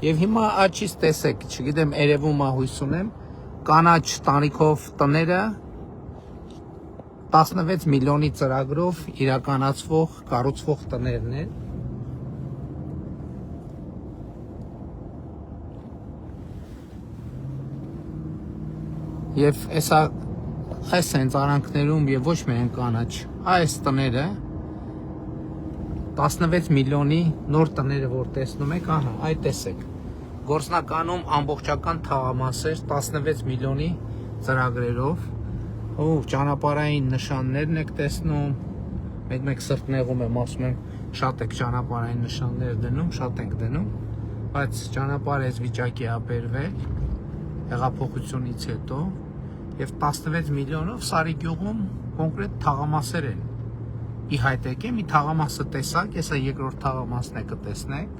Եվ հիմա աչից տեսեք, չգիտեմ, երևում է հույս ունեմ, կանաչ տանիքով տները 16 միլիոնի ծրագրով իրականացվող, կառուցվող տներն են։ Եվ այս հենց արանքներում եւ ոչ միայն կանաչ, այս տները 16 միլիոնի նոր տները, որ տեսնում եք, ահա, այդ տեսեք, գործնականում ամբողջական թաղամասեր 16 միլիոնի ծրագրերով, ու ճանապարհային նշաններն եք տեսնում, մեկ սրտնեղում եմ, ասում եմ, շատ եք ճանապարհային նշաններ դնում, շատ ենք դնում, բայց ճանապարհը այս վիճակի է բերվել հեղափոխությունից հետո, եւ 16 միլիոնով Սարի գյուղում կոնկրետ թաղամասեր են։ Ի հայտ եկե մի թաղամասը տեսակ, հեսա երկրորդ թաղամասն է կտեսնեք,